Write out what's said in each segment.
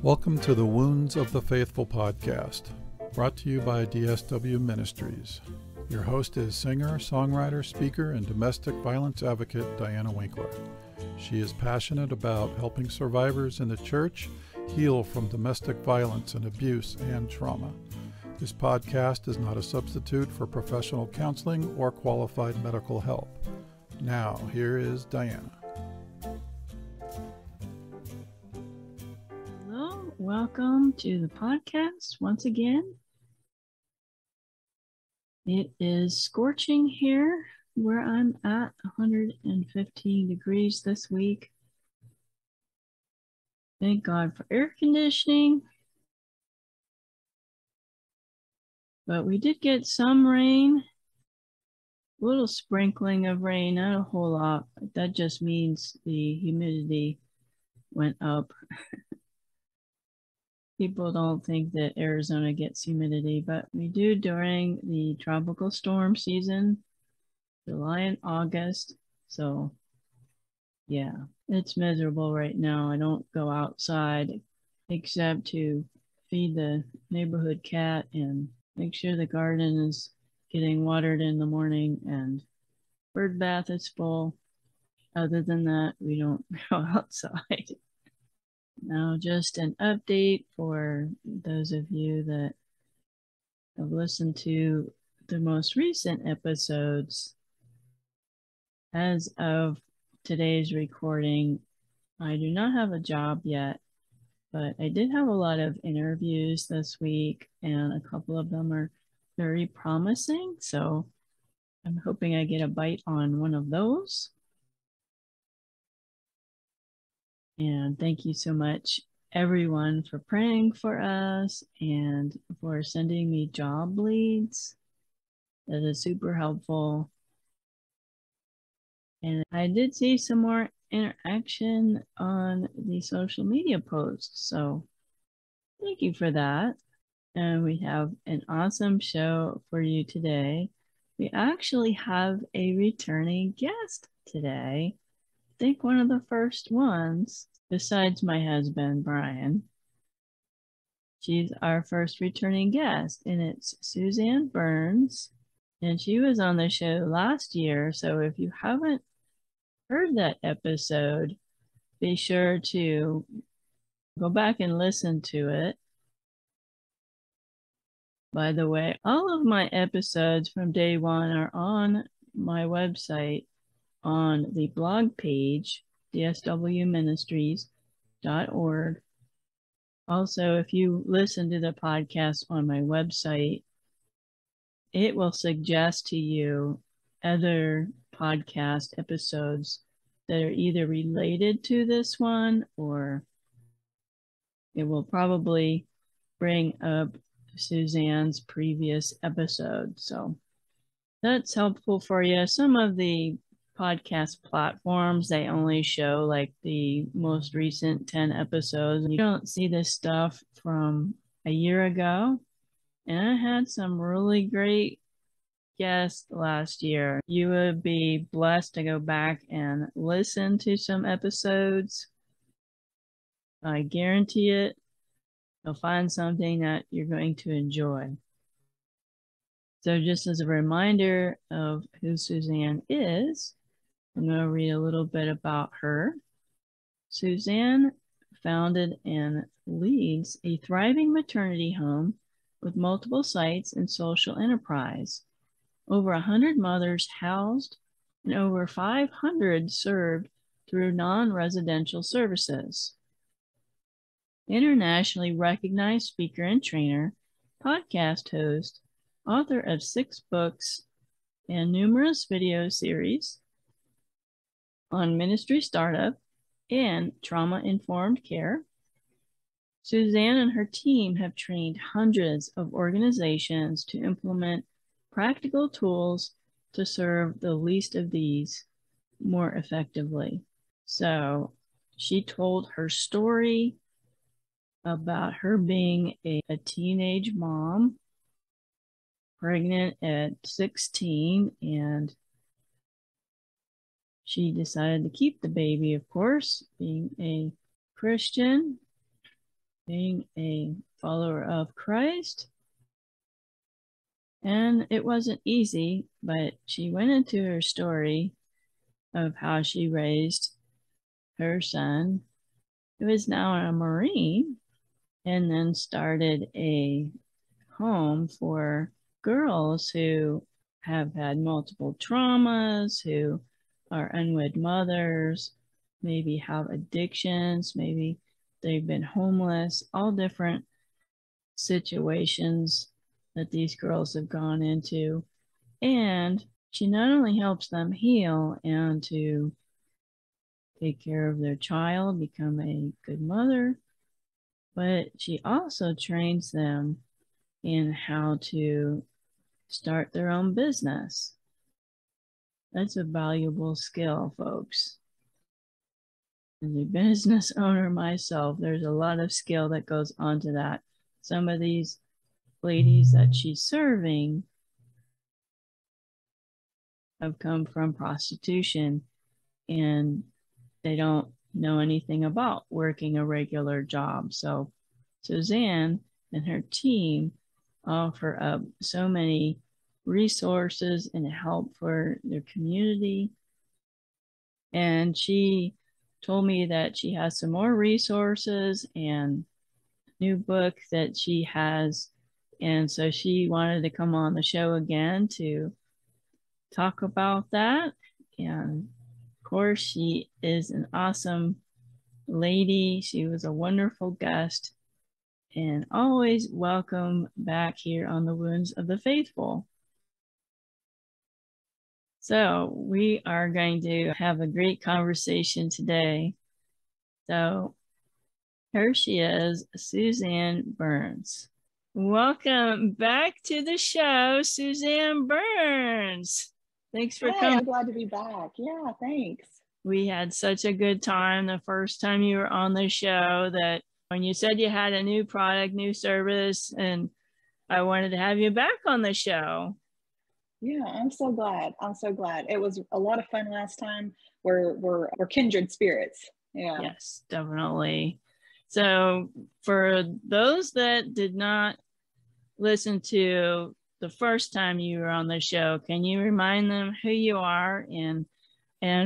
Welcome to the Wounds of the Faithful podcast, brought to you by DSW Ministries. Your host is singer, songwriter, speaker, and domestic violence advocate Diana Winkler. She is passionate about helping survivors in the church heal from domestic violence and abuse and trauma. This podcast is not a substitute for professional counseling or qualified medical help. Now, here is Diana. Hello, welcome to the podcast once again. It is scorching here where I'm at, 115 degrees this week. Thank God for air conditioning. But we did get some rain, a little sprinkling of rain, not a whole lot. That just means the humidity went up. People don't think that Arizona gets humidity, but we do during the tropical storm season, July and August. So yeah, it's miserable right now. I don't go outside except to feed the neighborhood cat and make sure the garden is getting watered in the morning and bird bath is full. Other than that, we don't go outside. Now, just an update for those of you that have listened to the most recent episodes. As of today's recording, I do not have a job yet, but I did have a lot of interviews this week, and a couple of them are very promising. So I'm hoping I get a bite on one of those. And thank you so much, everyone, for praying for us and for sending me job leads. That is super helpful. And I did see some more interaction on the social media posts. So thank you for that. And we have an awesome show for you today. We actually have a returning guest today. I think one of the first ones, besides my husband, Brian. She's our first returning guest, and it's Suzanne Burns. And she was on the show last year. So if you haven't heard that episode, be sure to go back and listen to it. By the way, all of my episodes from day one are on my website on the blog page, dswministries.org. Also, if you listen to the podcast on my website, it will suggest to you other podcast episodes that are either related to this one, or it will probably bring up Suzanne's previous episode. So that's helpful for you. Some of the podcast platforms, they only show like the most recent 10 episodes. You don't see this stuff from a year ago. And I had some really great guests last year. You would be blessed to go back and listen to some episodes. I guarantee it. You'll find something that you're going to enjoy. So just as a reminder of who Suzanne is, I'm going to read a little bit about her. Suzanne founded and leads a thriving maternity home with multiple sites and social enterprise. Over 100 mothers housed and over 500 served through non-residential services. Internationally recognized speaker and trainer, podcast host, author of 6 books and numerous video series on ministry startup and trauma-informed care. Suzanne and her team have trained hundreds of organizations to implement practical tools to serve the least of these more effectively. So she told her story about her being a teenage mom, pregnant at 16, and she decided to keep the baby, of course, being a Christian. being a follower of Christ. And it wasn't easy, but she went into her story of how she raised her son, who is now a Marine, and then started a home for girls who have had multiple traumas, who are unwed mothers, maybe have addictions, maybe they've been homeless, all different situations that these girls have gone into. And she not only helps them heal and to take care of their child, become a good mother, but she also trains them in how to start their own business. That's a valuable skill, folks. As a business owner myself, there's a lot of skill that goes onto that. Some of these ladies that she's serving have come from prostitution and they don't know anything about working a regular job. So Suzanne and her team offer up so many resources and help for their community. And she told me that she has some more resources and new book that she has. And so she wanted to come on the show again to talk about that. And of course, she is an awesome lady. She was a wonderful guest and always welcome back here on the Wounds of the Faithful. So we are going to have a great conversation today. So here she is, Suzanne Burns. Welcome back to the show, Suzanne Burns. Thanks for coming. I'm glad to be back. Yeah, thanks. We had such a good time the first time you were on the show that when you said you had a new product, new service, and I wanted to have you back on the show. Yeah, I'm so glad. I'm so glad. It was a lot of fun last time. We're kindred spirits. Yeah. Yes, definitely. So for those that did not listen to the first time you were on the show, can you remind them who you are and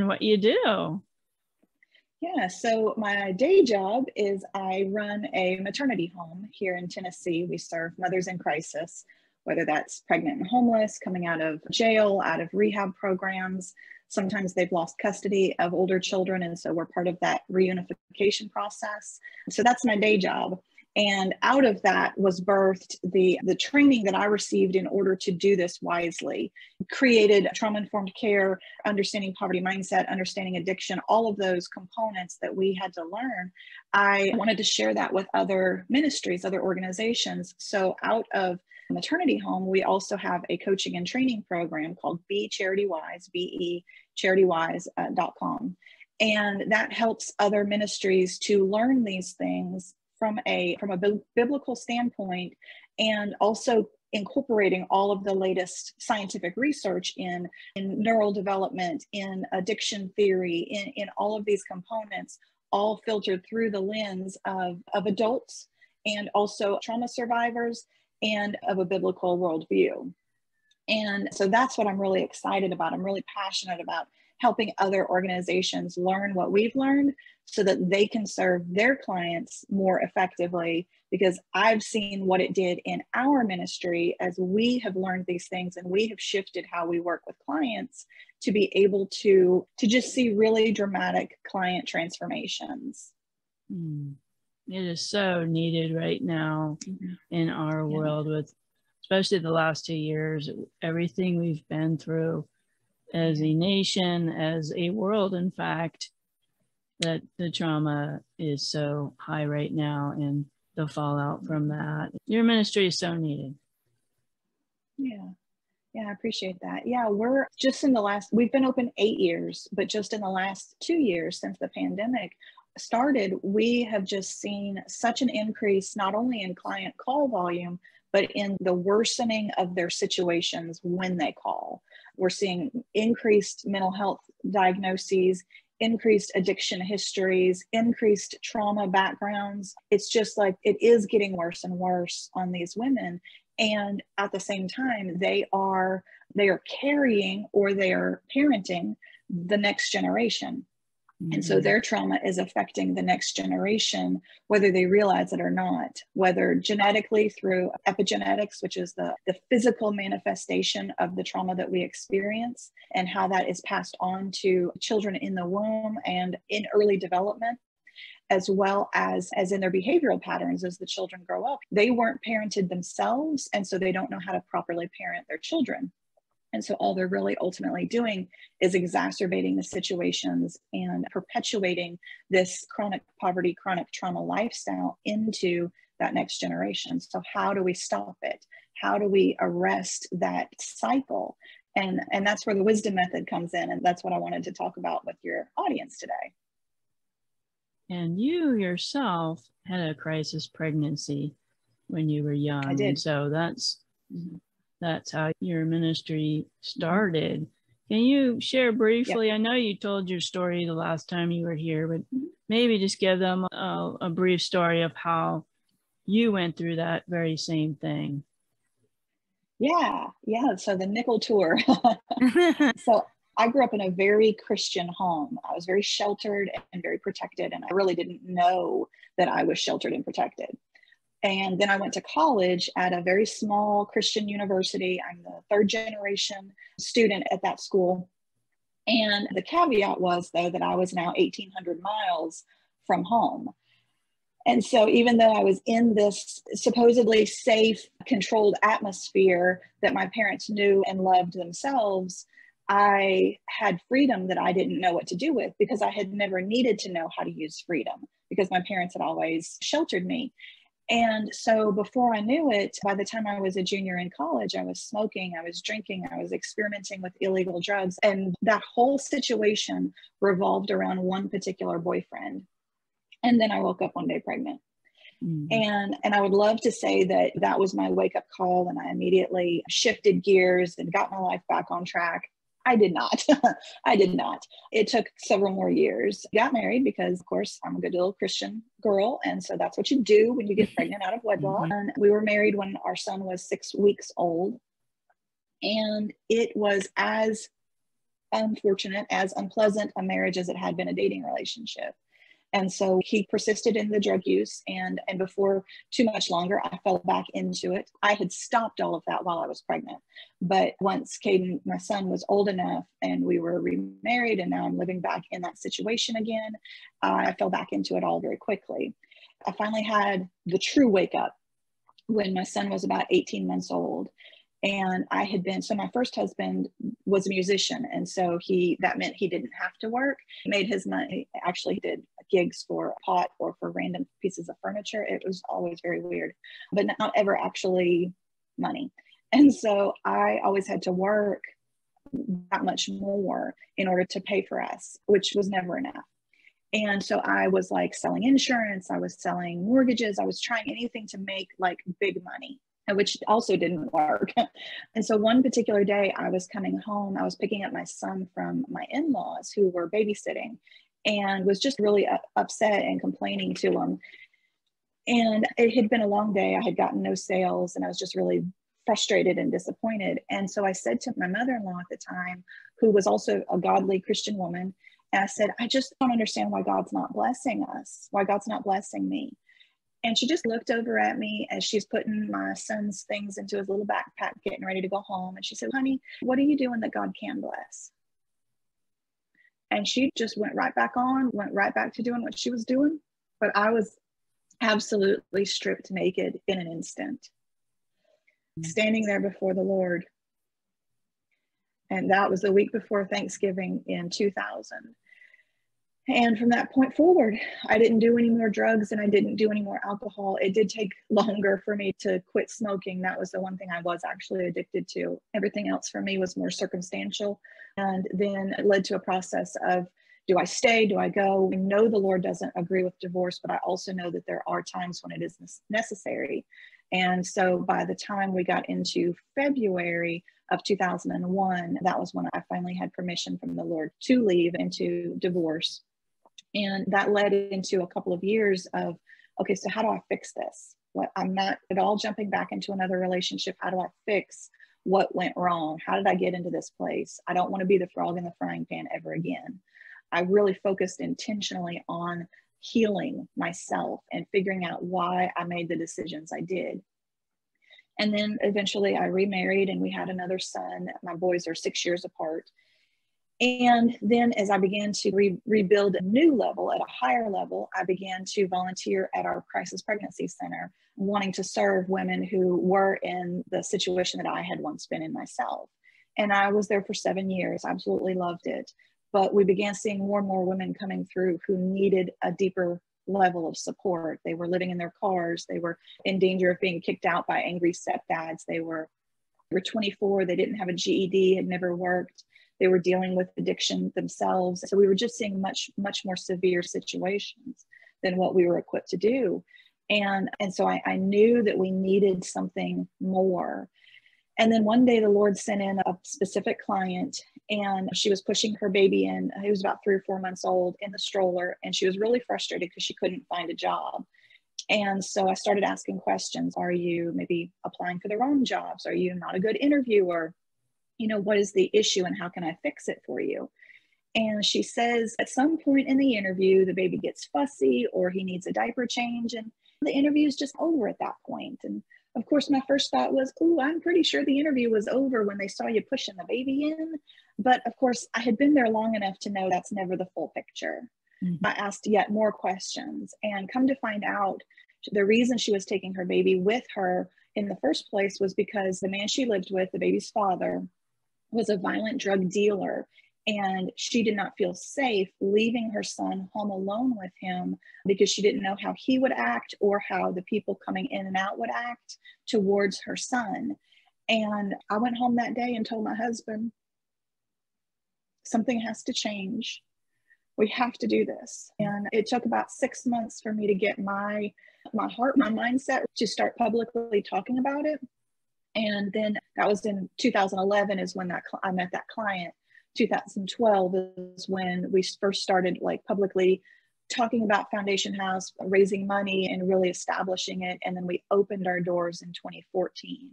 what you do? Yeah, so my day job is I run a maternity home here in Tennessee. We serve mothers in crisis, whether that's pregnant and homeless, coming out of jail, out of rehab programs. Sometimes they've lost custody of older children, and so we're part of that reunification process. So that's my day job. And out of that was birthed the training that I received in order to do this wisely. Created trauma-informed care, understanding poverty mindset, understanding addiction, all of those components that we had to learn. I wanted to share that with other ministries, other organizations. So out of maternity home, we also have a coaching and training program called Be Charity Wise, BeCharityWise.com. And that helps other ministries to learn these things from a biblical standpoint, and also incorporating all of the latest scientific research in neural development, in addiction theory, in all of these components, all filtered through the lens of adults and also trauma survivors and of a biblical worldview. And so that's what I'm really excited about. I'm really passionate about helping other organizations learn what we've learned so that they can serve their clients more effectively, because I've seen what it did in our ministry as we have learned these things and we have shifted how we work with clients to be able to just see really dramatic client transformations. It is so needed right now in our world, with especially the last 2 years, everything we've been through as a nation, as a world, in fact, that the trauma is so high right now and the fallout from that. Your ministry is so needed. Yeah, I appreciate that. Yeah, we're just we've been open 8 years, but just in the last 2 years since the pandemic started, we have just seen such an increase, not only in client call volume, but in the worsening of their situations when they call. We're seeing increased mental health diagnoses, increased addiction histories, increased trauma backgrounds. It's just like it is getting worse and worse on these women. And at the same time, they are carrying or they are parenting the next generation. And so their trauma is affecting the next generation, whether they realize it or not, whether genetically through epigenetics, which is the physical manifestation of the trauma that we experience and how that is passed on to children in the womb and in early development, as well as in their behavioral patterns as the children grow up. They weren't parented themselves, and so they don't know how to properly parent their children. And so all they're really ultimately doing is exacerbating the situations and perpetuating this chronic poverty, chronic trauma lifestyle into that next generation. So how do we stop it? How do we arrest that cycle? And that's where the wisdom method comes in. And that's what I wanted to talk about with your audience today. And you yourself had a crisis pregnancy when you were young. I did. And so that's how your ministry started. Can you share briefly? Yep. I know you told your story the last time you were here, but maybe just give them a brief story of how you went through that very same thing. Yeah. So the nickel tour. So I grew up in a very Christian home. I was very sheltered and very protected, and I really didn't know that I was sheltered and protected. And then I went to college at a very small Christian university. I'm the third generation student at that school. And the caveat was, though, that I was now 1,800 miles from home. And so even though I was in this supposedly safe, controlled atmosphere that my parents knew and loved themselves, I had freedom that I didn't know what to do with because I had never needed to know how to use freedom because my parents had always sheltered me. And so before I knew it, by the time I was a junior in college, I was smoking, I was drinking, I was experimenting with illegal drugs. And that whole situation revolved around one particular boyfriend. And then I woke up one day pregnant. And I would love to say that was my wake up call and I immediately shifted gears and got my life back on track. I did not. I did not. It took several more years. Got married because, of course, I'm a good little Christian girl. And so that's what you do when you get pregnant out of wedlock. And we were married when our son was 6 weeks old. And it was as unfortunate, as unpleasant a marriage as it had been a dating relationship. And so he persisted in the drug use, and before too much longer, I fell back into it. I had stopped all of that while I was pregnant. But once Caden, my son, was old enough and we were remarried and now I'm living back in that situation again, I fell back into it all very quickly. I finally had the true wake up when my son was about 18 months old. And so my first husband was a musician. And so that meant he didn't have to work. He made his money. Actually, he did gigs for a pot or for random pieces of furniture. It was always very weird, but not ever actually money. And so I always had to work that much more in order to pay for us, which was never enough. And so I was like selling insurance. I was selling mortgages. I was trying anything to make like big money, which also didn't work. And so one particular day I was coming home, I was picking up my son from my in-laws who were babysitting and was just really upset and complaining to them. And it had been a long day. I had gotten no sales and I was just really frustrated and disappointed. And so I said to my mother-in-law at the time, who was also a godly Christian woman, and I said, I just don't understand why God's not blessing us, why God's not blessing me. And she just looked over at me as she's putting my son's things into his little backpack, getting ready to go home. And she said, honey, what are you doing that God can bless? And she just went right back to doing what she was doing. But I was absolutely stripped naked in an instant, standing there before the Lord. And that was the week before Thanksgiving in 2000. And from that point forward, I didn't do any more drugs and I didn't do any more alcohol. It did take longer for me to quit smoking. That was the one thing I was actually addicted to. Everything else for me was more circumstantial. And then it led to a process of, do I stay? Do I go? We know the Lord doesn't agree with divorce, but I also know that there are times when it is necessary. And so by the time we got into February of 2001, that was when I finally had permission from the Lord to leave and to divorce. And that led into a couple of years of, okay, so how do I fix this? I'm not at all jumping back into another relationship. How do I fix what went wrong? How did I get into this place? I don't want to be the frog in the frying pan ever again. I really focused intentionally on healing myself and figuring out why I made the decisions I did. And then eventually I remarried and we had another son. My boys are 6 years apart. And then as I began to rebuild a new level, at a higher level, I began to volunteer at our crisis pregnancy center, wanting to serve women who were in the situation that I had once been in myself. And I was there for 7 years, absolutely loved it. But we began seeing more and more women coming through who needed a deeper level of support. They were living in their cars. They were in danger of being kicked out by angry stepdads. They were 24. They didn't have a GED, had never worked. They were dealing with addiction themselves. So we were just seeing much more severe situations than what we were equipped to do. And so I knew that we needed something more. And then one day the Lord sent in a specific client, and she was pushing her baby in. He was about 3 or 4 months old, in the stroller. And she was really frustrated because she couldn't find a job. And so I started asking questions. Are you maybe applying for the wrong jobs? Are you not a good interviewer? What is the issue and how can I fix it for you? And she says at some point in the interview, the baby gets fussy or he needs a diaper change, and the interview is just over at that point. And of course, my first thought was, oh, I'm pretty sure the interview was over when they saw you pushing the baby in. But of course, I had been there long enough to know that's never the full picture. Mm-hmm. I asked yet more questions, and come to find out, the reason she was taking her baby with her in the first place was because the man she lived with, the baby's father, was a violent drug dealer, and she did not feel safe leaving her son home alone with him because she didn't know how he would act or how the people coming in and out would act towards her son. And I went home that day and told my husband, something has to change. We have to do this. And it took about 6 months for me to get my heart, my mindset to start publicly talking about it. And then that was in 2011 is when I met that client. 2012 is when we first started publicly talking about Foundation House, raising money and really establishing it. And then we opened our doors in 2014.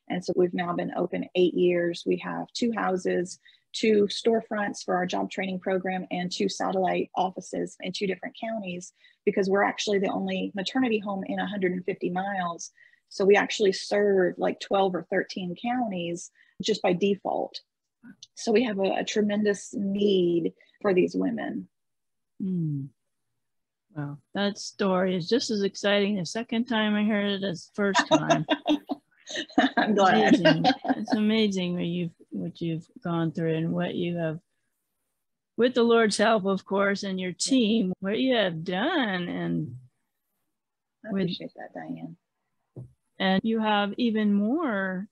And so we've now been open 8 years. We have 2 houses, 2 storefronts for our job training program, and 2 satellite offices in 2 different counties, because we're actually the only maternity home in 150 miles. So we actually serve 12 or 13 counties just by default. So we have a tremendous need for these women. Wow, that story is just as exciting the second time I heard it as the first time. I'm glad. It's amazing what you've gone through and what you have, with the Lord's help, of course, and your team, what you have done. And I appreciate that, Diane. And you have even more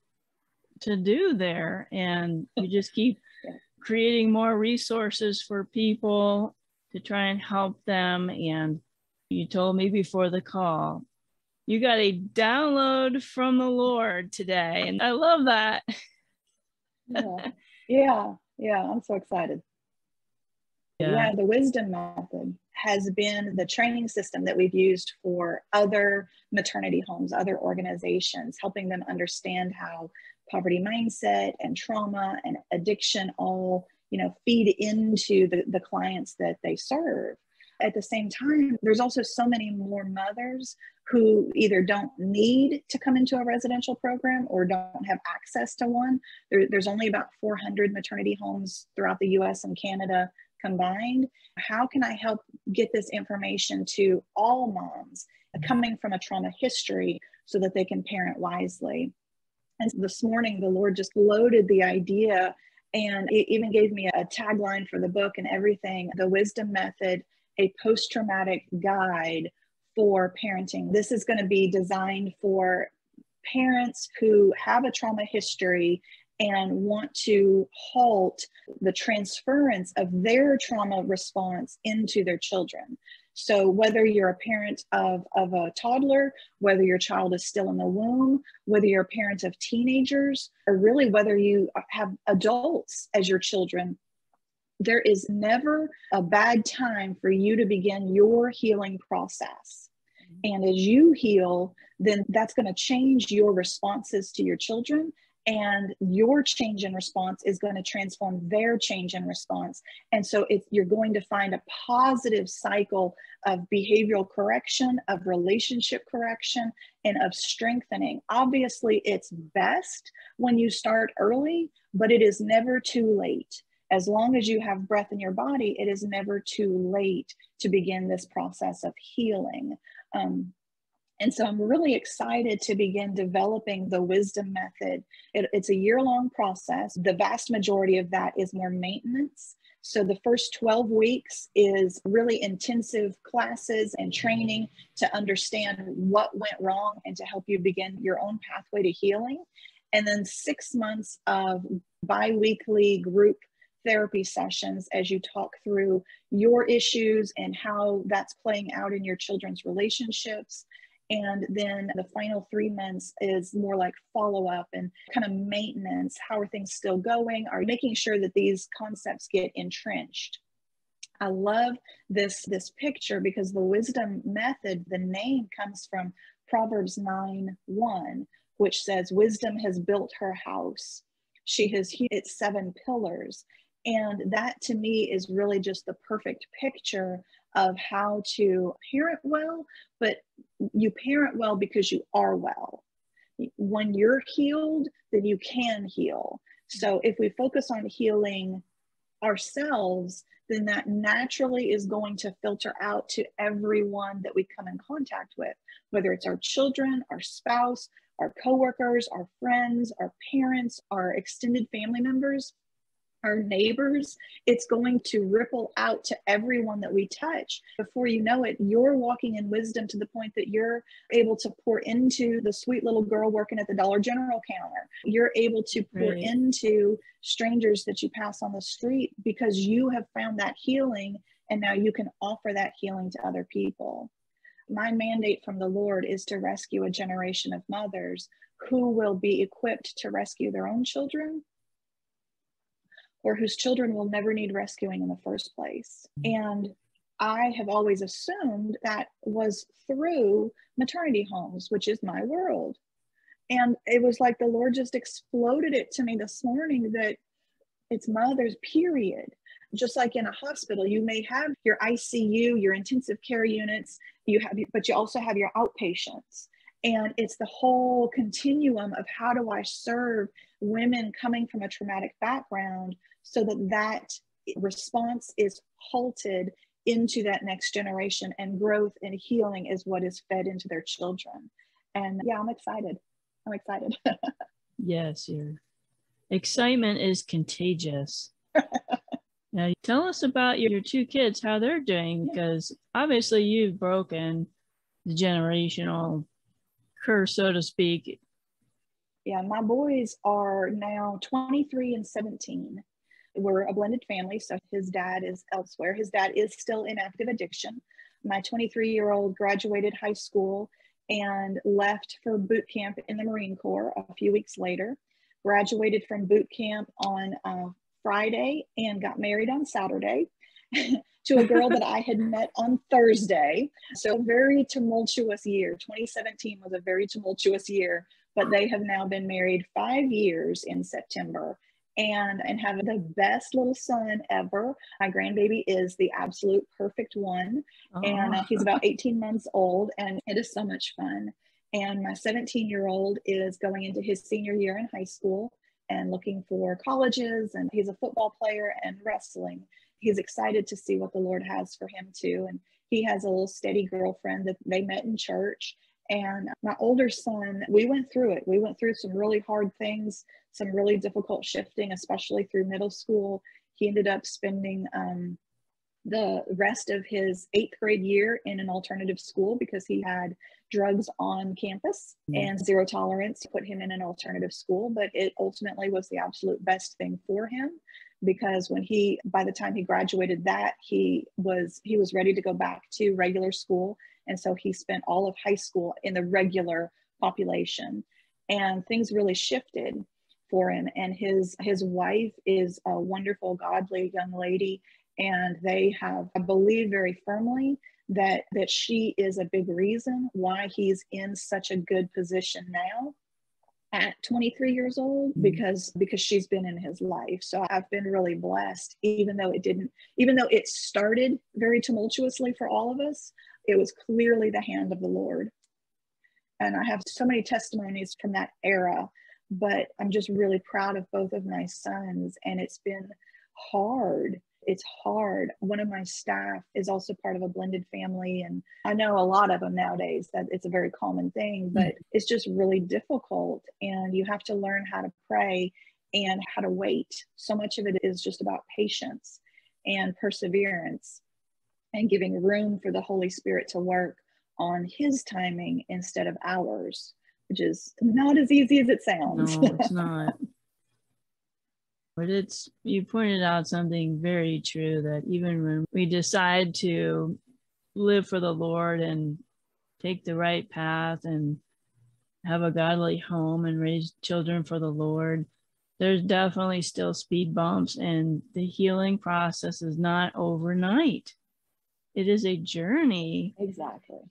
to do there. And you just keep creating more resources for people to try and help them. And you told me before the call, you got a download from the Lord today. And I love that. Yeah. I'm so excited. Yeah, the wisdom method has been the training system that we've used for other maternity homes, other organizations, helping them understand how poverty mindset and trauma and addiction all, feed into the clients that they serve. At the same time, there's also so many more mothers who either don't need to come into a residential program or don't have access to one. There's only about 400 maternity homes throughout the US and Canada combined. How can I help get this information to all moms coming from a trauma history so that they can parent wisely? And this morning, the Lord just loaded the idea, and it even gave me a tagline for the book and everything: the wisdom method, a post-traumatic guide for parenting. This is going to be designed for parents who have a trauma history and want to halt the transference of their trauma response into their children. So whether you're a parent of a toddler, whether your child is still in the womb, whether you're a parent of teenagers, or really whether you have adults as your children, there is never a bad time for you to begin your healing process. And as you heal, then that's going to change your responses to your children, and your change in response is going to transform their change in response. And so you're going to find a positive cycle of behavioral correction, of relationship correction, and of strengthening. Obviously, it's best when you start early, but it is never too late. As long as you have breath in your body, it is never too late to begin this process of healing. And so I'm really excited to begin developing the wisdom method. It's a year-long process. The vast majority of that is more maintenance. So the first 12 weeks is really intensive classes and training to understand what went wrong and to help you begin your own pathway to healing. And then 6 months of bi-weekly group therapy sessions as you talk through your issues and how that's playing out in your children's relationships. And then the final 3 months is more like follow-up and kind of maintenance. How are things still going? Are you making sure that these concepts get entrenched? I love this picture because the wisdom method, the name comes from Proverbs 9:1, which says, wisdom has built her house. She has hewed its 7 pillars. And that to me is really just the perfect picture of how to parent well, but you parent well because you are well. When you're healed, then you can heal. So if we focus on healing ourselves, then that naturally is going to filter out to everyone that we come in contact with, whether it's our children, our spouse, our coworkers, our friends, our parents, our extended family members, our neighbors. It's going to ripple out to everyone that we touch. Before you know it, you're walking in wisdom to the point that you're able to pour into the sweet little girl working at the Dollar General counter. You're able to pour into strangers that you pass on the street because you have found that healing, and now you can offer that healing to other people. My mandate from the Lord is to rescue a generation of mothers who will be equipped to rescue their own children, or whose children will never need rescuing in the first place. And I have always assumed that was through maternity homes, which is my world. And it was like the Lord just exploded it to me this morning that it's mothers, period. Just like in a hospital, you may have your ICU, your intensive care units, but you also have your outpatients. And it's the whole continuum of how do I serve women coming from a traumatic background so that response is halted into that next generation, and growth and healing is what is fed into their children. And yeah, I'm excited. Yes, your excitement is contagious. Now, tell us about your 2 kids, how they're doing, because obviously you've broken the generational curse, so to speak. Yeah, my boys are now 23 and 17. We're a blended family, so his dad is elsewhere. His dad is still in active addiction. My 23-year-old graduated high school and left for boot camp in the Marine Corps a few weeks later, graduated from boot camp on Friday and got married on Saturday to a girl that I had met on Thursday. So a very tumultuous year. 2017 was a very tumultuous year, but they have now been married 5 years in September and have the best little son ever. My grandbaby is the absolute perfect one. And he's about 18 months old, and it is so much fun. And my 17-year-old is going into his senior year in high school and looking for colleges, and he's a football player and wrestling. He's excited to see what the Lord has for him too. And he has a little steady girlfriend that they met in church. And my older son, we went through it. We went through some really hard things, some really difficult shifting, especially through middle school. He ended up spending the rest of his 8th grade year in an alternative school because he had drugs on campus and zero tolerance to put him in an alternative school. But it ultimately was the absolute best thing for him because by the time he graduated that, he was ready to go back to regular school. And so he spent all of high school in the regular population, and things really shifted for him. And his wife is a wonderful, godly young lady. And they have, I believe very firmly that she is a big reason why he's in such a good position now at 23 years old, because she's been in his life. So I've been really blessed, even though it started very tumultuously for all of us, it was clearly the hand of the Lord. And I have so many testimonies from that era, but I'm just really proud of both of my sons. And it's been hard. It's hard. One of my staff is also part of a blended family. And I know a lot of them nowadays that it's a very common thing, but it's just really difficult. And you have to learn how to pray and how to wait. So much of it is just about patience and perseverance and giving room for the Holy Spirit to work on his timing instead of ours, which is not as easy as it sounds. No, it's not. But you pointed out something very true, that even when we decide to live for the Lord and take the right path and have a godly home and raise children for the Lord, there's definitely still speed bumps, and the healing process is not overnight. It is a journey. Exactly.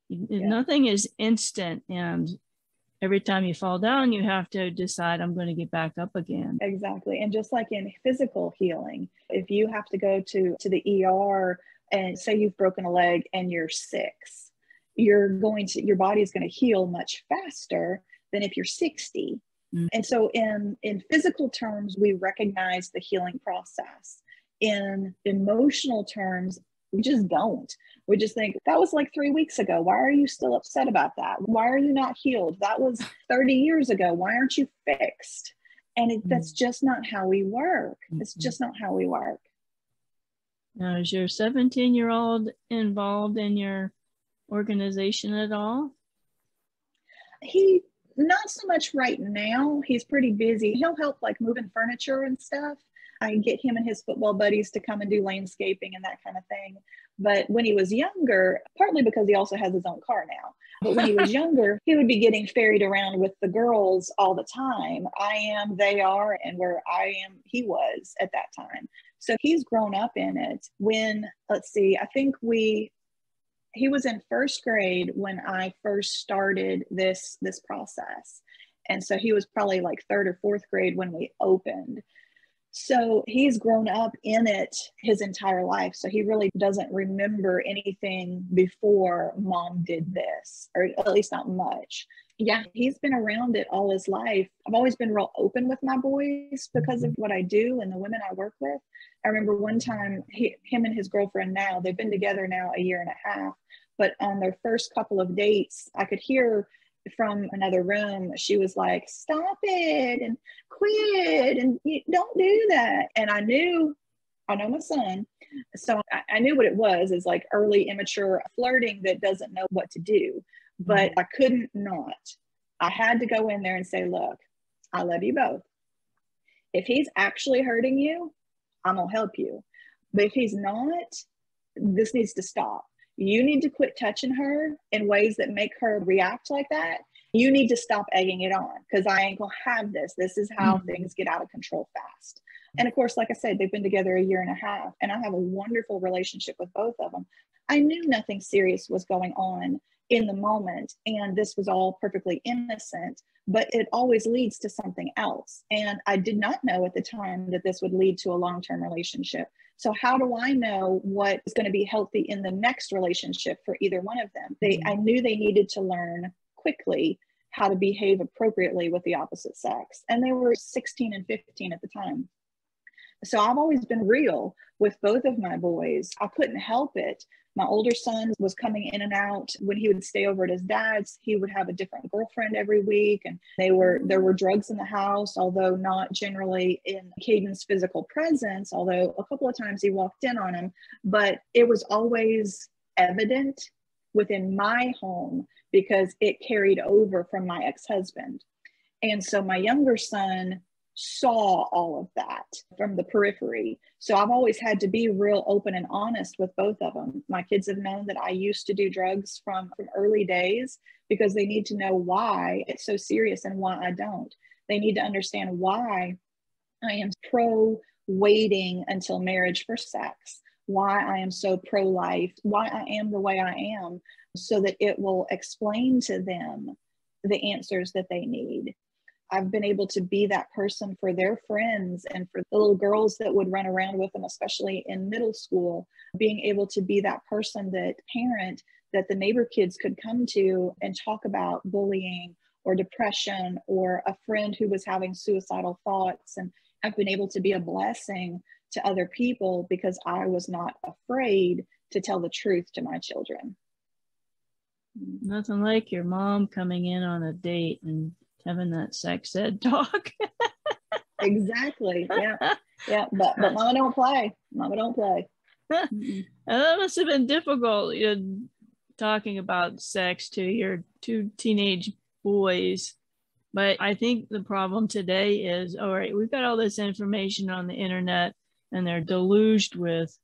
Nothing is instant, and every time you fall down, you have to decide, I'm going to get back up again. Exactly. And just like in physical healing, if you have to go to the ER and say you've broken a leg and you're 6, your body is going to heal much faster than if you're 60. Mm-hmm. And so in physical terms, we recognize the healing process. In emotional terms, we just don't. We just think, that was like 3 weeks ago. Why are you still upset about that? Why are you not healed? That was 30 years ago. Why aren't you fixed? And that's just not how we work. It's just not how we work. Now, is your 17-year-old involved in your organization at all? He, not so much right now. He's pretty busy. He'll help like moving furniture and stuff. I get him and his football buddies to come and do landscaping and that kind of thing. But when he was younger, partly because he also has his own car now, but when he was younger, he would be getting ferried around with the girls all the time. I am, they are, and where I am, he was at that time. So he's grown up in it. When, let's see, I think he was in 1st grade when I first started this process. And so he was probably like 3rd or 4th grade when we opened. So he's grown up in it his entire life. So he really doesn't remember anything before mom did this, or at least not much. Yeah, he's been around it all his life. I've always been real open with my boys because of what I do and the women I work with. I remember one time him and his girlfriend now, they've been together now a year and a half, but on their first couple of dates, I could hear from another room, she was like, stop it and quit and don't do that. And I know my son, so I knew what it was, is like early immature flirting that doesn't know what to do. But I couldn't not. I had to go in there and say, look, I love you both. If he's actually hurting you, I'm gonna help you. But if he's not, this needs to stop. You need to quit touching her in ways that make her react like that. You need to stop egging it on, because I ain't gonna have this. This is how things get out of control fast. And of course, like I said, they've been together a year and a half, and I have a wonderful relationship with both of them. I knew nothing serious was going on in the moment, and this was all perfectly innocent, but it always leads to something else. And I did not know at the time that this would lead to a long-term relationship. So how do I know what is going to be healthy in the next relationship for either one of them? I knew they needed to learn quickly how to behave appropriately with the opposite sex. And they were 16 and 15 at the time. So I've always been real with both of my boys. I couldn't help it. My older son was coming in and out. When he would stay over at his dad's, he would have a different girlfriend every week. And there were drugs in the house, although not generally in Caden's physical presence, although a couple of times he walked in on him. But it was always evident within my home because it carried over from my ex-husband. And so my younger son, saw all of that from the periphery. So I've always had to be real open and honest with both of them. My kids have known that I used to do drugs from early days, because they need to know why it's so serious and why I don't. They need to understand why I am pro waiting until marriage for sex, why I am so pro-life, why I am the way I am, so that it will explain to them the answers that they need. I've been able to be that person for their friends and for the little girls that would run around with them, especially in middle school, being able to be that person, that parent that the neighbor kids could come to and talk about bullying or depression, or a friend who was having suicidal thoughts. And I've been able to be a blessing to other people because I was not afraid to tell the truth to my children. Nothing like your mom coming in on a date and having that sex ed talk. Exactly. Yeah. But mama don't play. Mama don't play. That must have been difficult, talking about sex to your two teenage boys. But I think the problem today is, all right, we've got all this information on the internet and they're deluged with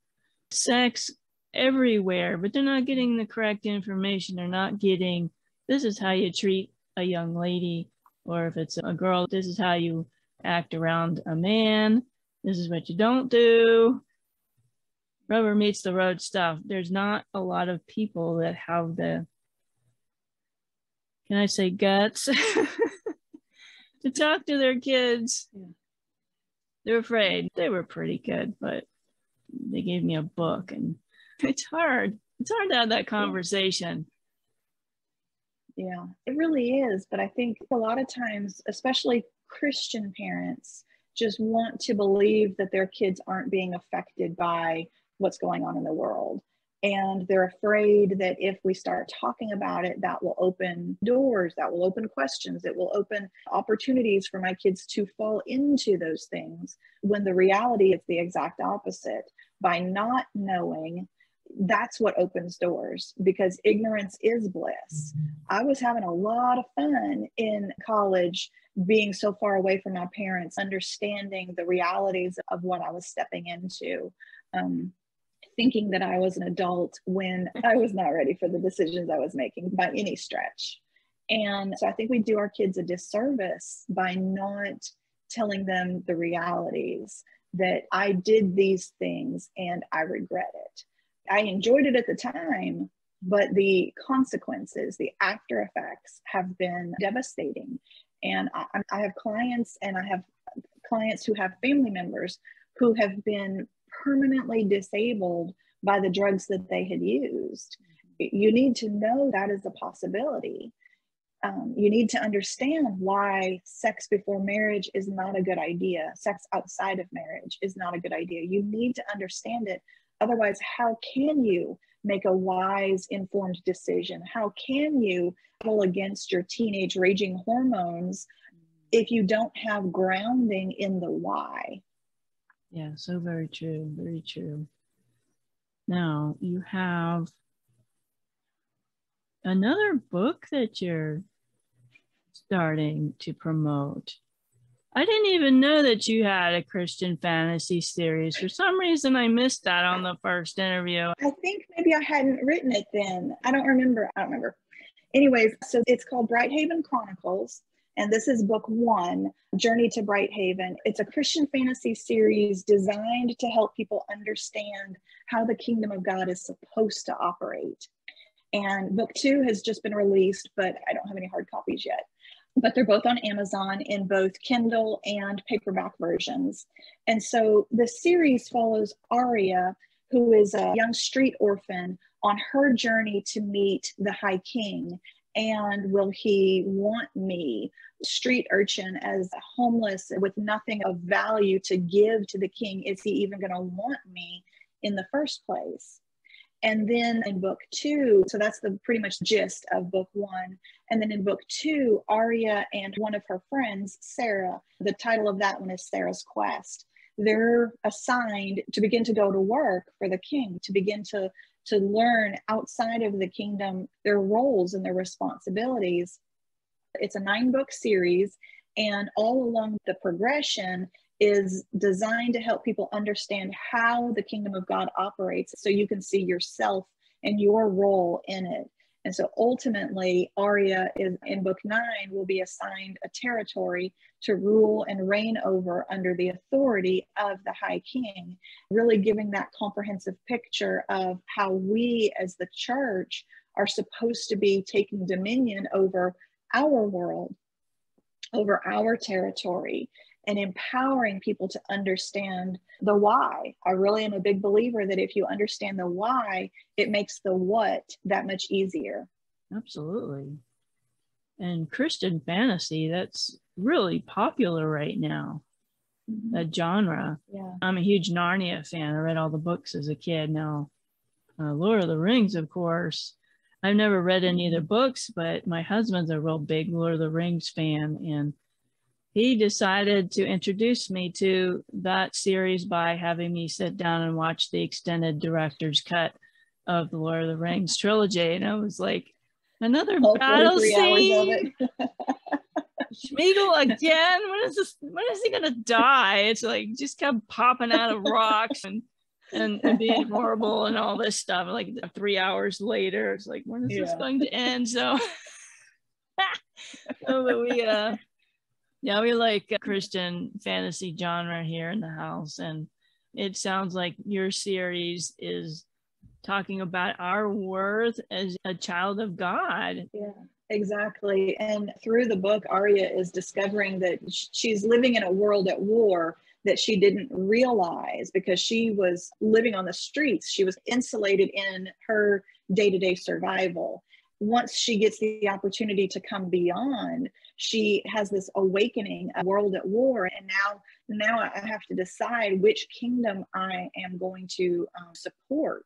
sex everywhere, but they're not getting the correct information. They're not getting, this is how you treat a young lady, or if it's a girl, this is how you act around a man. This is what you don't do. Rubber meets the road stuff. There's not a lot of people that have the, can I say, guts to talk to their kids. Yeah. They're afraid. They were pretty good, but they gave me a book, and it's hard. It's hard to have that conversation. Yeah, it really is. But I think a lot of times, especially Christian parents, just want to believe that their kids aren't being affected by what's going on in the world. And they're afraid that if we start talking about it, that will open doors, that will open questions, it will open opportunities for my kids to fall into those things, when the reality is the exact opposite. By not knowing, that's what opens doors, because ignorance is bliss. I was having a lot of fun in college, being so far away from my parents, understanding the realities of what I was stepping into. Thinking that I was an adult when I was not ready for the decisions I was making by any stretch. And so I think we do our kids a disservice by not telling them the realities, that I did these things and I regret it. I enjoyed it at the time, but the consequences, the after effects have been devastating. And I have clients, and I have clients who have family members who have been permanently disabled by the drugs that they had used. You need to know that is a possibility. You need to understand why sex before marriage is not a good idea. Sex outside of marriage is not a good idea. You need to understand it. Otherwise, how can you make a wise, informed decision? How can you battle against your teenage raging hormones if you don't have grounding in the why? Yeah, so very true, very true. Now, you have another book that you're starting to promote. I didn't even know that you had a Christian fantasy series. For some reason, I missed that on the first interview. I think maybe I hadn't written it then. I don't remember. Anyways, so it's called Brighthaven Chronicles. And this is book 1, Journey to Brighthaven. It's a Christian fantasy series designed to help people understand how the kingdom of God is supposed to operate. And book 2 has just been released, but I don't have any hard copies yet. But they're both on Amazon in both Kindle and paperback versions. And so the series follows Aria, who is a young street orphan, on her journey to meet the High King. And will he want me, street urchin, as homeless with nothing of value to give to the king? Is he even going to want me in the first place? And then in book 2, so that's the pretty much gist of book 1. And then in book 2, Aria and one of her friends, Sarah, the title of that one is Sarah's Quest. They're assigned to begin to go to work for the king, to begin to learn outside of the kingdom their roles and their responsibilities. It's a 9-book series, And all along the progression is designed to help people understand how the kingdom of God operates, so you can see yourself and your role in it. And so ultimately, Arya is in book 9 will be assigned a territory to rule and reign over under the authority of the High King, really giving that comprehensive picture of how we as the church are supposed to be taking dominion over our world, over our territory, and empowering people to understand the why. I really am a big believer that if you understand the why, it makes the what that much easier. Absolutely. And Christian fantasy, that's really popular right now, that genre. Yeah. I'm a huge Narnia fan. I read all the books as a kid. Now, Lord of the Rings, of course. I've never read any of their books, but my husband's a real big Lord of the Rings fan, and he decided to introduce me to that series by having me sit down and watch the extended director's cut of the Lord of the Rings trilogy. And I was like, another battle scene? Schmeagol again? When is he gonna die? It's like just kept popping out of rocks and being horrible and all this stuff. Like 3 hours later, it's like, when is this going to end? So, we like Christian fantasy genre here in the house. And it sounds like your series is talking about our worth as a child of God. Yeah, exactly. And through the book, Arya is discovering that she's living in a world at war that she didn't realize because she was living on the streets. She was insulated in her day-to-day survival. Once she gets the opportunity to come beyond, she has this awakening, a world at war. And now I have to decide which kingdom I am going to support.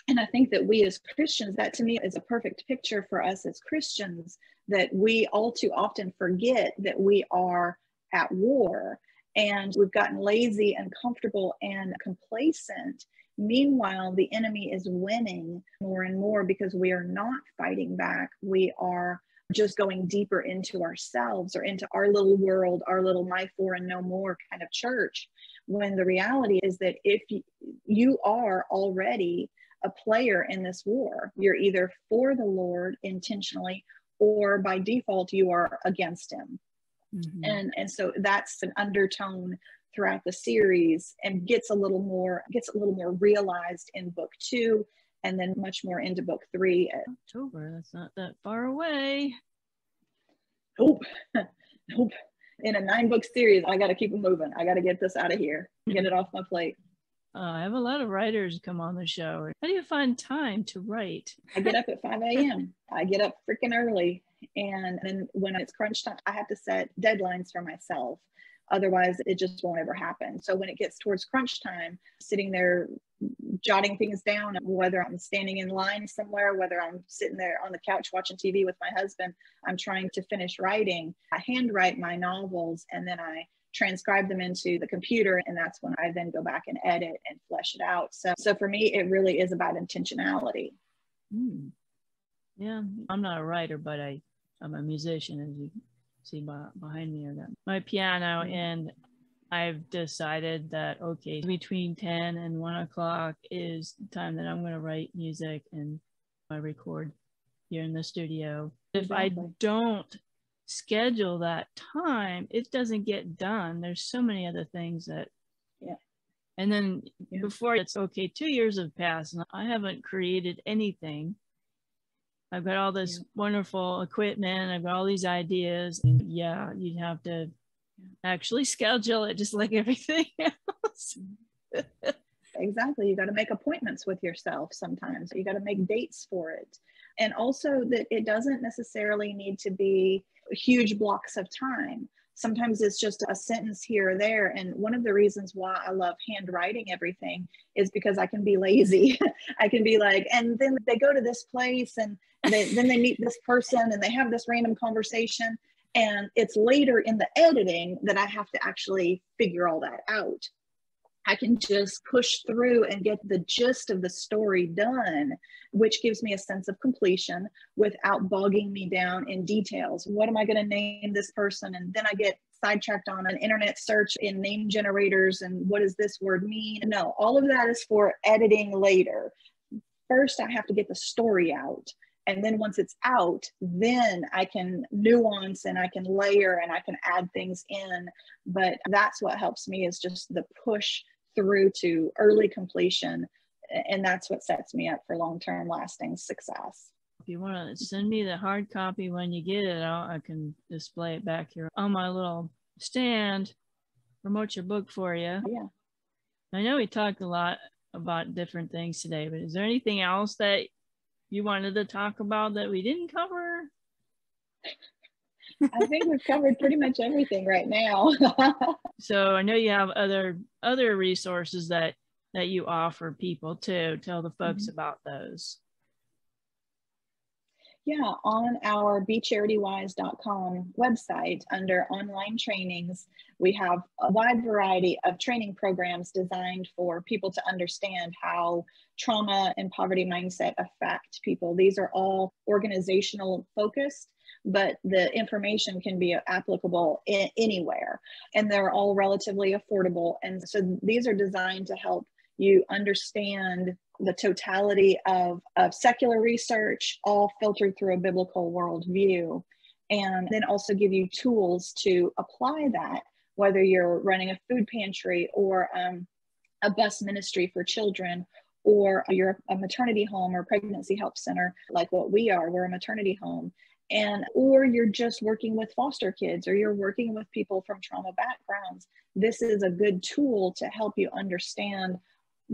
And I think that we as Christians, that to me is a perfect picture for us as Christians, that we all too often forget that we are at war and we've gotten lazy and comfortable and complacent. Meanwhile, the enemy is winning more and more because we are not fighting back. We are just going deeper into ourselves or into our little world, our little my for and no more kind of church. When the reality is that if you are already a player in this war, you're either for the Lord intentionally or by default you are against him. And so that's an undertone throughout the series and gets a little more realized in book 2 and then much more into book 3. October, that's not that far away. Nope. In a 9-book series, I got to keep it moving. I got to get this out of here, get it off my plate. I have a lot of writers come on the show. How do you find time to write? I get up at 5 a.m. I get up freaking early. And then when it's crunch time, I have to set deadlines for myself. Otherwise, it just won't ever happen. So when it gets towards crunch time, sitting there jotting things down, whether I'm standing in line somewhere, whether I'm sitting there on the couch watching TV with my husband, I'm trying to finish writing. I handwrite my novels and then I transcribe them into the computer. And that's when I then go back and edit and flesh it out. So for me, it really is about intentionality. Yeah, I'm not a writer, but I'm a musician, as you see behind me. I got my piano, and I've decided that, okay, between 10 and 1 o'clock is the time that I'm going to write music and I record here in the studio. If I don't schedule that time, it doesn't get done. There's so many other things that, and then before it's okay, 2 years have passed and I haven't created anything. I've got all this wonderful equipment. I've got all these ideas. And you'd have to actually schedule it just like everything else. Exactly. You got to make appointments with yourself sometimes. You got to make dates for it. And also that it doesn't necessarily need to be huge blocks of time. Sometimes it's just a sentence here or there. And one of the reasons why I love handwriting everything is because I can be lazy. I can be like, and then they go to this place and then they meet this person and they have this random conversation. And it's later in the editing that I have to actually figure all that out. I can just push through and get the gist of the story done, which gives me a sense of completion without bogging me down in details. What am I going to name this person? And then I get sidetracked on an internet search in name generators. And what does this word mean? No, all of that is for editing later. First, I have to get the story out. And then once it's out, then I can nuance and I can layer and I can add things in. But that's what helps me, is just the push through to early completion. And that's what sets me up for long-term lasting success. If you want to send me the hard copy when you get it out, I can display it back here on my little stand, promote your book for you. Yeah. I know we talked a lot about different things today, but is there anything else that you wanted to talk about that we didn't cover? I think we've covered pretty much everything right now. So I know you have other resources that you offer people too. Tell the folks about those. Yeah, on our BeCharityWise.com website, under online trainings, we have a wide variety of training programs designed for people to understand how trauma and poverty mindset affect people. These are all organizational focused, but the information can be applicable anywhere, and they're all relatively affordable. And so these are designed to help you understand the totality of secular research, all filtered through a biblical worldview, and then also give you tools to apply that, whether you're running a food pantry or a bus ministry for children, or you're a maternity home or pregnancy help center like what we are. We're a maternity home. Or you're just working with foster kids, or you're working with people from trauma backgrounds. This is a good tool to help you understand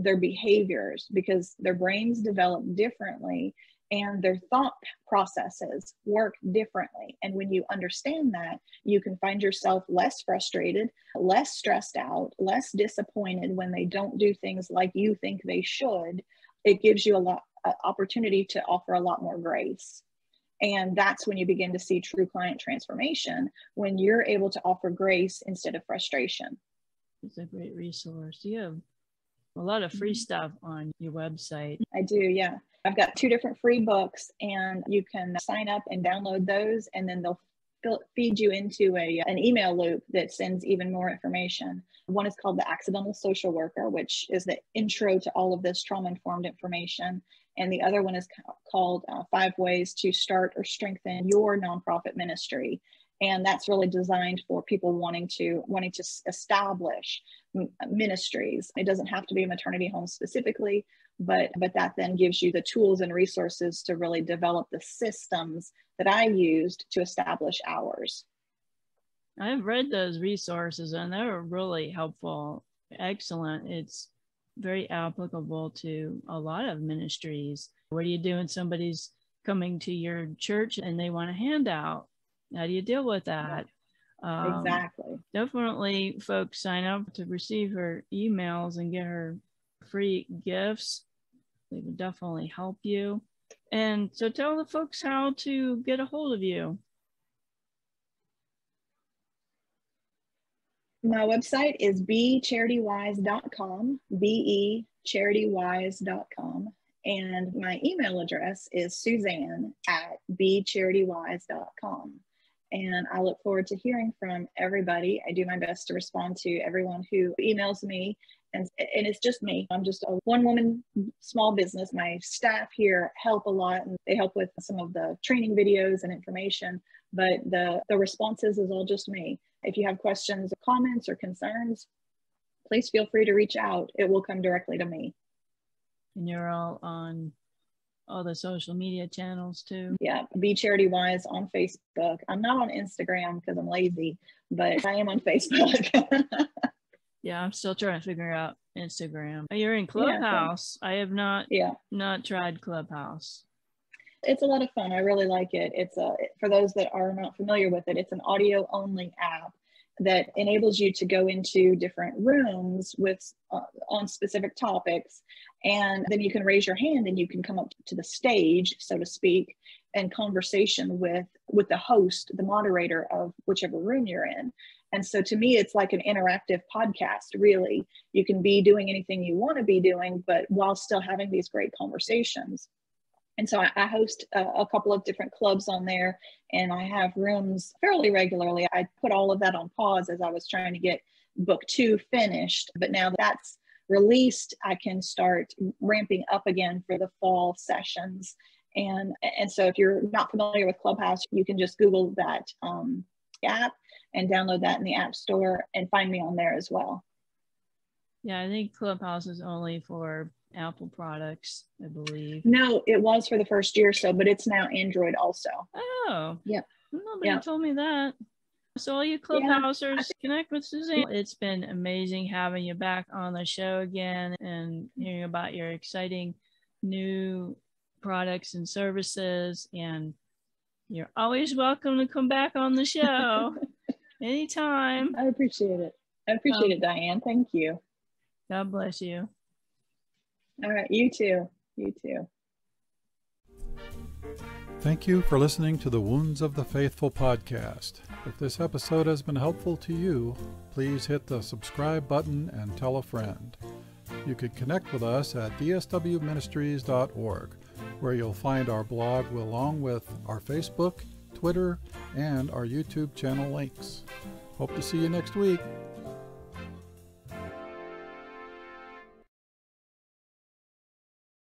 their behaviors, because their brains develop differently and their thought processes work differently. And when you understand that, you can find yourself less frustrated, less stressed out, less disappointed when they don't do things like you think they should. It gives you a lot opportunity to offer a lot more grace. And that's when you begin to see true client transformation, when you're able to offer grace instead of frustration. It's a great resource. You have a lot of free stuff on your website. I do, yeah. I've got 2 different free books, and you can sign up and download those, and then they'll feed you into an email loop that sends even more information. One is called The Accidental Social Worker, which is the intro to all of this trauma-informed information. And the other one is called 5 Ways to Start or Strengthen Your Nonprofit Ministry. And that's really designed for people wanting to establish ministries. It doesn't have to be a maternity home specifically, but that then gives you the tools and resources to really develop the systems that I used to establish ours. I've read those resources and they were really helpful. Excellent. It's very applicable to a lot of ministries. What do you do when somebody's coming to your church and they want a handout? How do you deal with that? Exactly. Definitely, folks, sign up to receive her emails and get her free gifts. They would definitely help you. And so tell the folks how to get a hold of you. My website is BeCharityWise.com, BeCharityWise.com. And my email address is Suzanne@BeCharityWise.com. And I look forward to hearing from everybody. I do my best to respond to everyone who emails me. And it's just me. I'm just a one-woman small business. My staff here help a lot, and they help with some of the training videos and information. But the responses is all just me. If you have questions, or comments, or concerns, please feel free to reach out. It will come directly to me. And you're all on all the social media channels too? Yeah, Be Charity Wise on Facebook. I'm not on Instagram because I'm lazy, but I am on Facebook. Yeah, I'm still trying to figure out Instagram. You're in Clubhouse. Yeah, I have not tried Clubhouse. It's a lot of fun. I really like it. It's for those that are not familiar with it, it's an audio only app that enables you to go into different rooms with on specific topics, and then you can raise your hand and you can come up to the stage, so to speak, and conversation with the host, the moderator of whichever room you're in. And so to me, it's like an interactive podcast, really. You can be doing anything you want to be doing, but while still having these great conversations. And so I host a couple of different clubs on there, and I have rooms fairly regularly. I put all of that on pause as I was trying to get book 2 finished. But now that's released, I can start ramping up again for the fall sessions. And so if you're not familiar with Clubhouse, you can just Google that app and download that in the App Store and find me on there as well. Yeah, I think Clubhouse is only for Apple products, I believe. No, it was for the first year or so, but it's now Android also. Oh, yeah. Nobody told me that. So all you Clubhousers, connect with Suzanne. It's been amazing having you back on the show again and hearing about your exciting new products and services. And you're always welcome to come back on the show anytime. I appreciate it. I appreciate it, Diane. Thank you. God bless you. All right. You too. You too. Thank you for listening to the Wounds of the Faithful podcast. If this episode has been helpful to you, please hit the subscribe button and tell a friend. You can connect with us at dswministries.org, where you'll find our blog along with our Facebook, Twitter, and our YouTube channel links. Hope to see you next week.